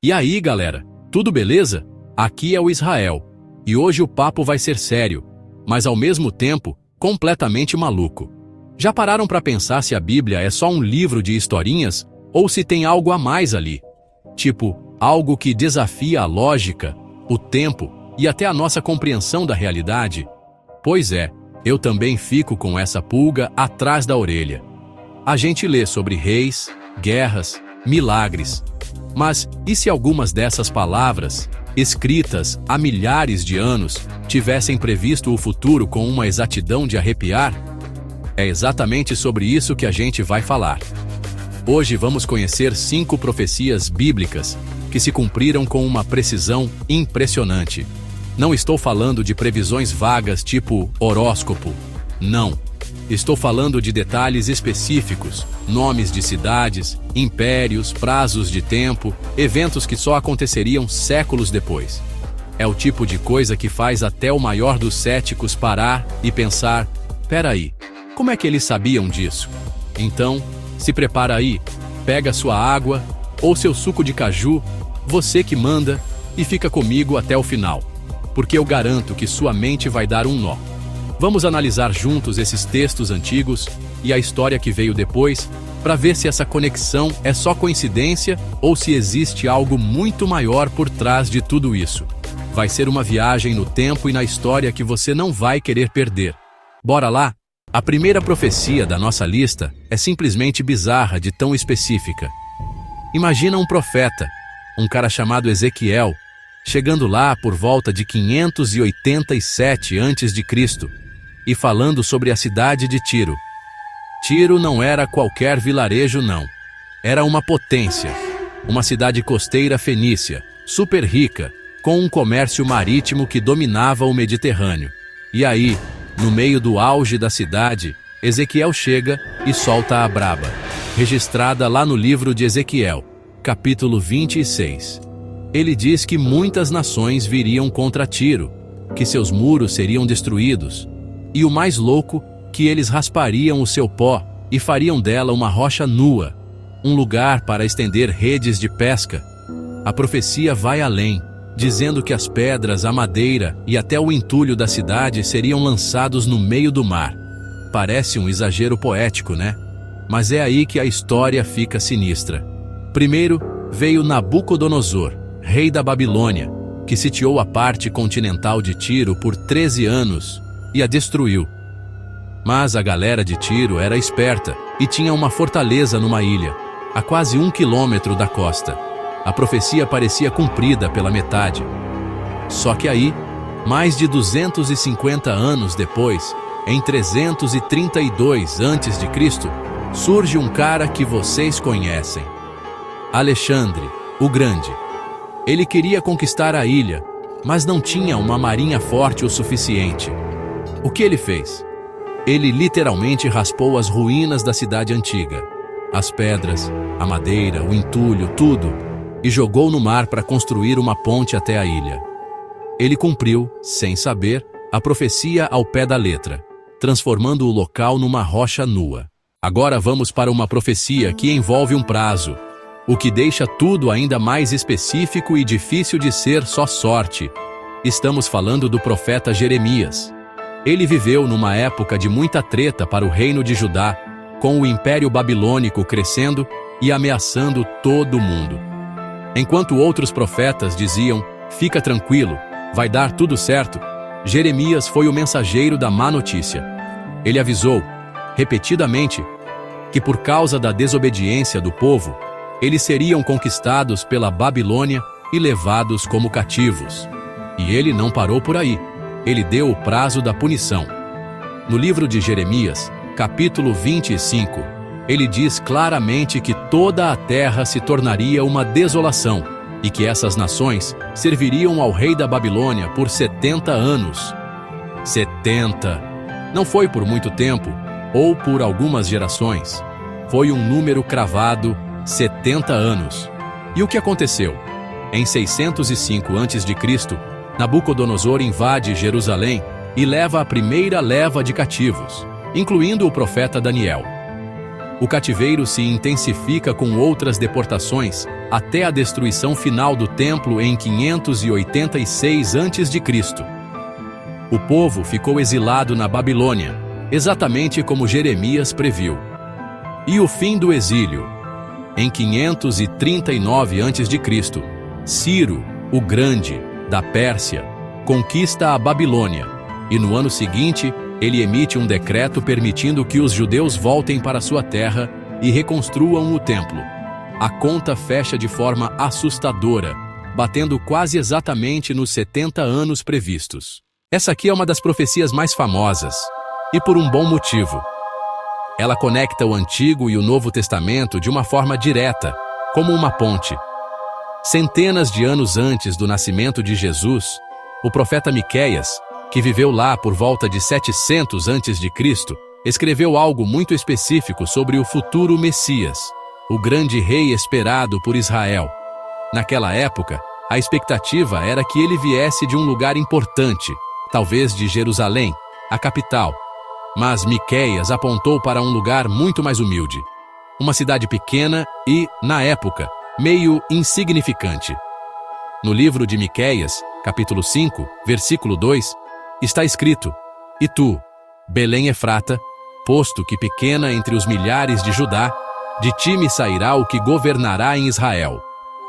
E aí, galera, tudo beleza? Aqui é o Israel. E hoje o papo vai ser sério, mas ao mesmo tempo, completamente maluco. Já pararam para pensar se a Bíblia é só um livro de historinhas ou se tem algo a mais ali? Tipo, algo que desafia a lógica, o tempo e até a nossa compreensão da realidade? Pois é, eu também fico com essa pulga atrás da orelha. A gente lê sobre reis, guerras, milagres. Mas e se algumas dessas palavras, escritas há milhares de anos, tivessem previsto o futuro com uma exatidão de arrepiar? É exatamente sobre isso que a gente vai falar. Hoje vamos conhecer 5 profecias bíblicas que se cumpriram com uma precisão impressionante. Não estou falando de previsões vagas tipo horóscopo. Não. Estou falando de detalhes específicos, nomes de cidades, impérios, prazos de tempo, eventos que só aconteceriam séculos depois. É o tipo de coisa que faz até o maior dos céticos parar e pensar: peraí, como é que eles sabiam disso? Então, se prepara aí, pega sua água ou seu suco de caju, você que manda, e fica comigo até o final, porque eu garanto que sua mente vai dar um nó. Vamos analisar juntos esses textos antigos e a história que veio depois, para ver se essa conexão é só coincidência ou se existe algo muito maior por trás de tudo isso. Vai ser uma viagem no tempo e na história que você não vai querer perder. Bora lá? A primeira profecia da nossa lista é simplesmente bizarra de tão específica. Imagina um profeta, um cara chamado Ezequiel, chegando lá por volta de 587 a.C., e falando sobre a cidade de Tiro. Tiro não era qualquer vilarejo, não. Era uma potência, uma cidade costeira fenícia, super rica, com um comércio marítimo que dominava o Mediterrâneo. E aí, no meio do auge da cidade, Ezequiel chega e solta a braba, registrada lá no livro de Ezequiel, capítulo 26. Ele diz que muitas nações viriam contra Tiro, que seus muros seriam destruídos, e o mais louco, que eles raspariam o seu pó e fariam dela uma rocha nua, um lugar para estender redes de pesca. A profecia vai além, dizendo que as pedras, a madeira e até o entulho da cidade seriam lançados no meio do mar. Parece um exagero poético, né? Mas é aí que a história fica sinistra. Primeiro veio Nabucodonosor, rei da Babilônia, que sitiou a parte continental de Tiro por 13 anos e a destruiu. Mas a galera de Tiro era esperta e tinha uma fortaleza numa ilha, a quase 1 quilômetro da costa. A profecia parecia cumprida pela metade. Só que aí, mais de 250 anos depois, em 332 a.C., surge um cara que vocês conhecem: Alexandre, o Grande. Ele queria conquistar a ilha, mas não tinha uma marinha forte o suficiente. O que ele fez? Ele literalmente raspou as ruínas da cidade antiga, as pedras, a madeira, o entulho, tudo, e jogou no mar para construir uma ponte até a ilha. Ele cumpriu, sem saber, a profecia ao pé da letra, transformando o local numa rocha nua. Agora vamos para uma profecia que envolve um prazo, o que deixa tudo ainda mais específico e difícil de ser só sorte. Estamos falando do profeta Jeremias. Ele viveu numa época de muita treta para o reino de Judá, com o Império Babilônico crescendo e ameaçando todo mundo. Enquanto outros profetas diziam: fica tranquilo, vai dar tudo certo, Jeremias foi o mensageiro da má notícia. Ele avisou, repetidamente, que por causa da desobediência do povo, eles seriam conquistados pela Babilônia e levados como cativos. E ele não parou por aí. Ele deu o prazo da punição. No livro de Jeremias, capítulo 25, ele diz claramente que toda a terra se tornaria uma desolação e que essas nações serviriam ao rei da Babilônia por 70 anos. 70! Não foi por muito tempo, ou por algumas gerações. Foi um número cravado, 70 anos. E o que aconteceu? Em 605 a.C., Nabucodonosor invade Jerusalém e leva a primeira leva de cativos, incluindo o profeta Daniel. O cativeiro se intensifica com outras deportações, até a destruição final do templo em 586 a.C. O povo ficou exilado na Babilônia, exatamente como Jeremias previu. E o fim do exílio. Em 539 a.C., Ciro, o Grande, da Pérsia, conquista a Babilônia, e no ano seguinte, ele emite um decreto permitindo que os judeus voltem para sua terra e reconstruam o templo. A conta fecha de forma assustadora, batendo quase exatamente nos 70 anos previstos. Essa aqui é uma das profecias mais famosas, e por um bom motivo. Ela conecta o Antigo e o Novo Testamento de uma forma direta, como uma ponte. Centenas de anos antes do nascimento de Jesus, o profeta Miqueias, que viveu lá por volta de 700 a.C., escreveu algo muito específico sobre o futuro Messias, o grande rei esperado por Israel. Naquela época, a expectativa era que ele viesse de um lugar importante, talvez de Jerusalém, a capital. Mas Miqueias apontou para um lugar muito mais humilde, uma cidade pequena e, na época, meio insignificante. No livro de Miqueias, capítulo 5, versículo 2, está escrito: "E tu, Belém Efrata, posto que pequena entre os milhares de Judá, de ti me sairá o que governará em Israel."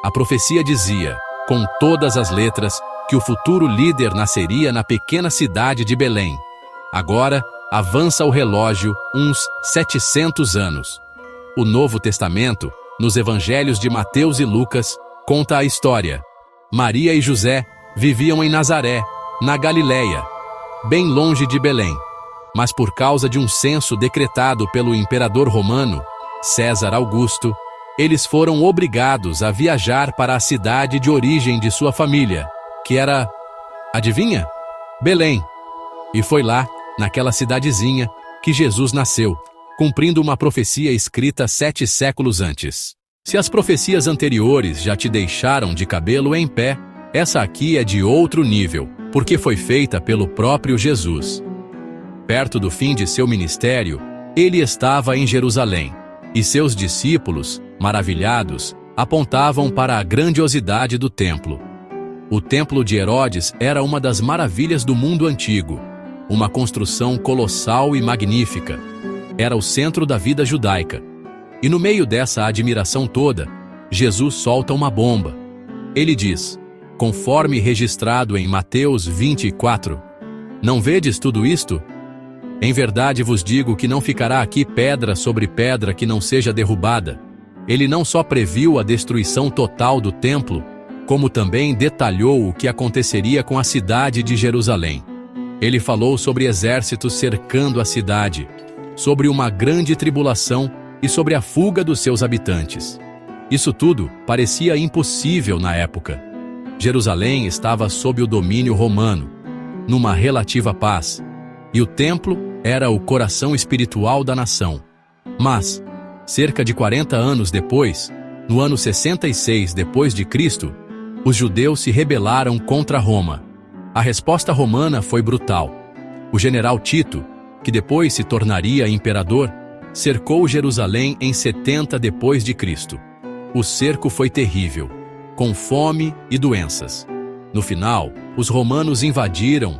A profecia dizia, com todas as letras, que o futuro líder nasceria na pequena cidade de Belém. Agora, avança o relógio uns 700 anos. O Novo Testamento, nos evangelhos de Mateus e Lucas, conta a história. Maria e José viviam em Nazaré, na Galileia, bem longe de Belém. Mas por causa de um censo decretado pelo imperador romano, César Augusto, eles foram obrigados a viajar para a cidade de origem de sua família, que era, adivinha? Belém. E foi lá, naquela cidadezinha, que Jesus nasceu, cumprindo uma profecia escrita 7 séculos antes. Se as profecias anteriores já te deixaram de cabelo em pé, essa aqui é de outro nível, porque foi feita pelo próprio Jesus. Perto do fim de seu ministério, ele estava em Jerusalém, e seus discípulos, maravilhados, apontavam para a grandiosidade do templo. O templo de Herodes era uma das maravilhas do mundo antigo, uma construção colossal e magnífica. Era o centro da vida judaica. E no meio dessa admiração toda, Jesus solta uma bomba. Ele diz, conforme registrado em Mateus 24, "Não vedes tudo isto? Em verdade vos digo que não ficará aqui pedra sobre pedra que não seja derrubada." Ele não só previu a destruição total do templo, como também detalhou o que aconteceria com a cidade de Jerusalém. Ele falou sobre exércitos cercando a cidade, sobre uma grande tribulação e sobre a fuga dos seus habitantes. Isso tudo parecia impossível na época. Jerusalém estava sob o domínio romano, numa relativa paz, e o templo era o coração espiritual da nação. Mas, cerca de 40 anos depois, no ano 66 depois de Cristo, os judeus se rebelaram contra Roma. A resposta romana foi brutal. O general Tito, que depois se tornaria imperador, cercou Jerusalém em 70 depois de Cristo. O cerco foi terrível, com fome e doenças. No final, os romanos invadiram,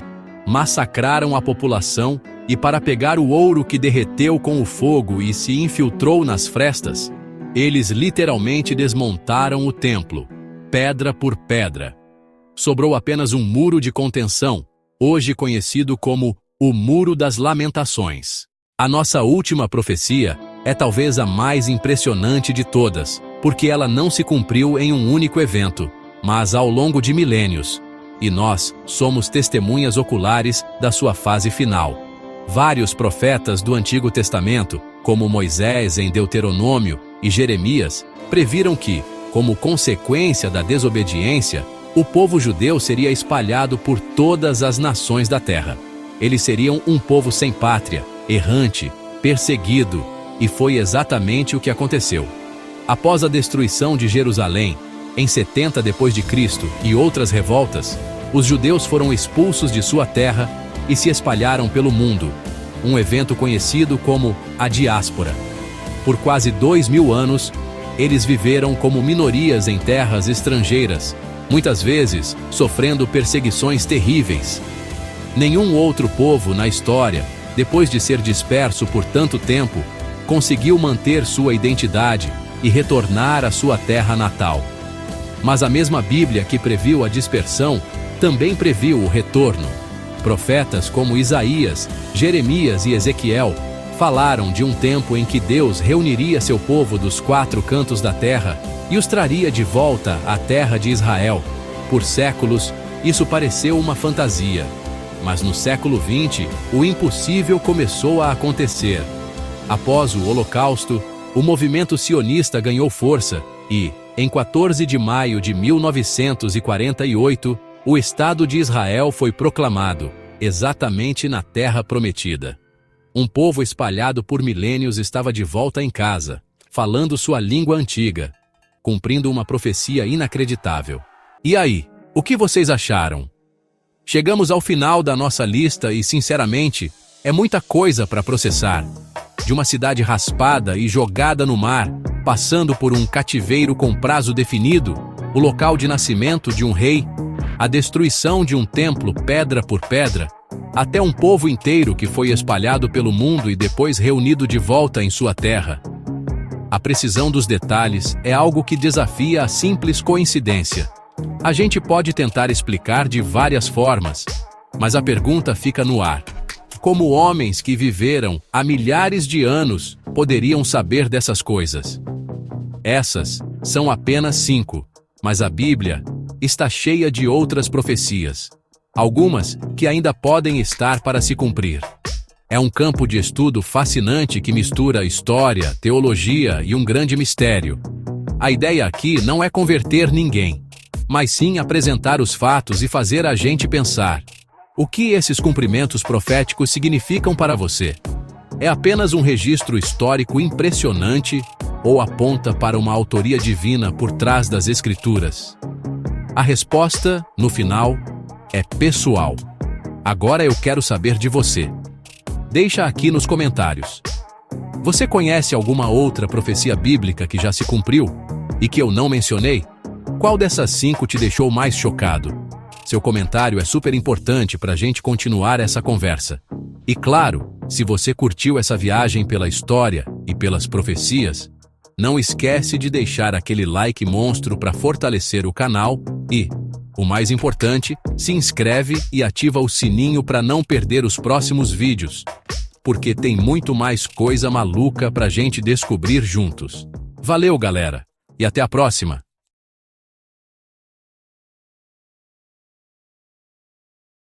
massacraram a população e, para pegar o ouro que derreteu com o fogo e se infiltrou nas frestas, eles literalmente desmontaram o templo, pedra por pedra. Sobrou apenas um muro de contenção, hoje conhecido como o Muro das Lamentações. A nossa última profecia é talvez a mais impressionante de todas, porque ela não se cumpriu em um único evento, mas ao longo de milênios, e nós somos testemunhas oculares da sua fase final. Vários profetas do Antigo Testamento, como Moisés em Deuteronômio e Jeremias, previram que, como consequência da desobediência, o povo judeu seria espalhado por todas as nações da terra. Eles seriam um povo sem pátria, errante, perseguido, e foi exatamente o que aconteceu. Após a destruição de Jerusalém, em 70 depois de Cristo e outras revoltas, os judeus foram expulsos de sua terra e se espalharam pelo mundo, um evento conhecido como a diáspora. Por quase 2000 anos, eles viveram como minorias em terras estrangeiras, muitas vezes sofrendo perseguições terríveis. Nenhum outro povo na história, depois de ser disperso por tanto tempo, conseguiu manter sua identidade e retornar à sua terra natal. Mas a mesma Bíblia que previu a dispersão também previu o retorno. Profetas como Isaías, Jeremias e Ezequiel falaram de um tempo em que Deus reuniria seu povo dos 4 cantos da terra e os traria de volta à terra de Israel. Por séculos, isso pareceu uma fantasia. Mas no século XX, o impossível começou a acontecer. Após o Holocausto, o movimento sionista ganhou força e, em 14 de maio de 1948, o Estado de Israel foi proclamado, exatamente na Terra Prometida. Um povo espalhado por milênios estava de volta em casa, falando sua língua antiga, cumprindo uma profecia inacreditável. E aí, o que vocês acharam? Chegamos ao final da nossa lista e, sinceramente, é muita coisa para processar. De uma cidade raspada e jogada no mar, passando por um cativeiro com prazo definido, o local de nascimento de um rei, a destruição de um templo pedra por pedra, até um povo inteiro que foi espalhado pelo mundo e depois reunido de volta em sua terra. A precisão dos detalhes é algo que desafia a simples coincidência. A gente pode tentar explicar de várias formas, mas a pergunta fica no ar. Como homens que viveram há milhares de anos poderiam saber dessas coisas? Essas são apenas 5, mas a Bíblia está cheia de outras profecias, algumas que ainda podem estar para se cumprir. É um campo de estudo fascinante que mistura história, teologia e um grande mistério. A ideia aqui não é converter ninguém, mas sim apresentar os fatos e fazer a gente pensar. O que esses cumprimentos proféticos significam para você? É apenas um registro histórico impressionante ou aponta para uma autoria divina por trás das Escrituras? A resposta, no final, é pessoal. Agora eu quero saber de você. Deixa aqui nos comentários. Você conhece alguma outra profecia bíblica que já se cumpriu e que eu não mencionei? Qual dessas 5 te deixou mais chocado? Seu comentário é super importante para a gente continuar essa conversa. E claro, se você curtiu essa viagem pela história e pelas profecias, não esquece de deixar aquele like monstro para fortalecer o canal e, o mais importante, se inscreve e ativa o sininho para não perder os próximos vídeos, porque tem muito mais coisa maluca pra gente descobrir juntos. Valeu, galera, e até a próxima!